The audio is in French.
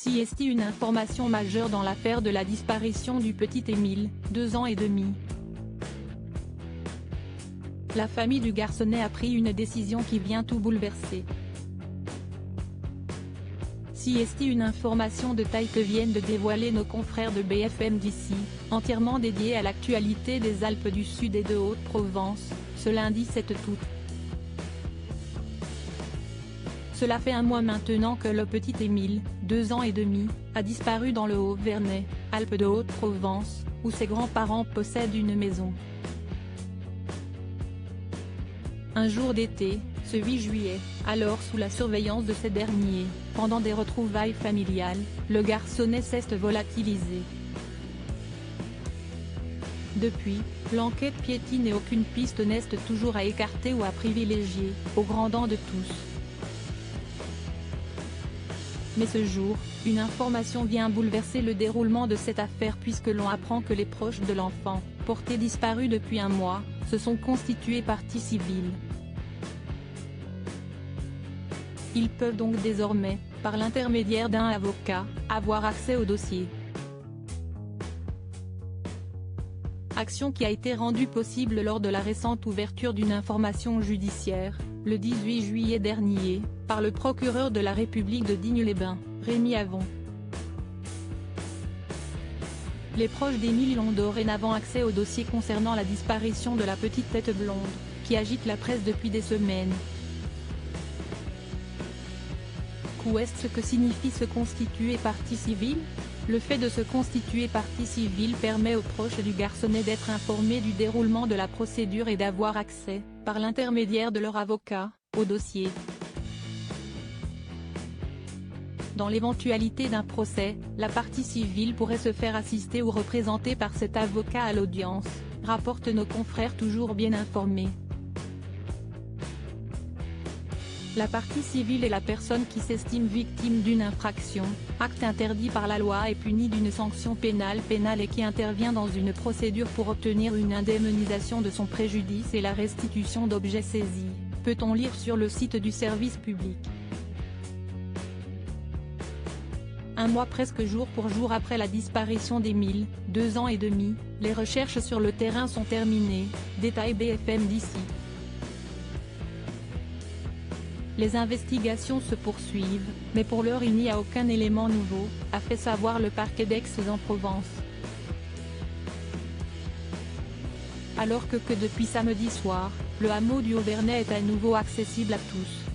CST, une information majeure dans l'affaire de la disparition du petit Émile, 2 ans et demi. La famille du garçonnet a pris une décision qui vient tout bouleverser. CST, une information de taille que viennent de dévoiler nos confrères de BFM d'ici, entièrement dédiée à l'actualité des Alpes du Sud et de Haute-Provence, ce lundi 7 août. Cela fait un mois maintenant que le petit Émile, 2 ans et demi, a disparu dans le Haut-Vernay, Alpes de Haute-Provence, où ses grands-parents possèdent une maison. Un jour d'été, ce 8 juillet, alors sous la surveillance de ces derniers, pendant des retrouvailles familiales, le garçonnet s'est volatilisé. Depuis, l'enquête piétine et aucune piste n'est toujours à écarter ou à privilégier, au grand dam de tous. Mais ce jour, une information vient bouleverser le déroulement de cette affaire puisque l'on apprend que les proches de l'enfant, porté disparu depuis un mois, se sont constitués partie civile. Ils peuvent donc désormais, par l'intermédiaire d'un avocat, avoir accès au dossier. Action qui a été rendue possible lors de la récente ouverture d'une information judiciaire, le 18 juillet dernier, par le procureur de la République de Digne-les-Bains, Rémi Avon. Les proches d'Émile ont dorénavant accès au dossier concernant la disparition de la petite tête blonde, qui agite la presse depuis des semaines. Qu'est-ce que signifie se constituer partie civile? Le fait de se constituer partie civile permet aux proches du garçonnet d'être informés du déroulement de la procédure et d'avoir accès, par l'intermédiaire de leur avocat, au dossier. Dans l'éventualité d'un procès, la partie civile pourrait se faire assister ou représenter par cet avocat à l'audience, rapportent nos confrères toujours bien informés. La partie civile est la personne qui s'estime victime d'une infraction, acte interdit par la loi et puni d'une sanction pénale et qui intervient dans une procédure pour obtenir une indemnisation de son préjudice et la restitution d'objets saisis, peut-on lire sur le site du service public. Un mois presque jour pour jour après la disparition d'Émile, 2 ans et demi, les recherches sur le terrain sont terminées, détaille BFM d'ici. Les investigations se poursuivent, mais pour l'heure il n'y a aucun élément nouveau, a fait savoir le parquet d'Aix-en-Provence. Alors que depuis samedi soir, le hameau du Haut-Vernay est à nouveau accessible à tous.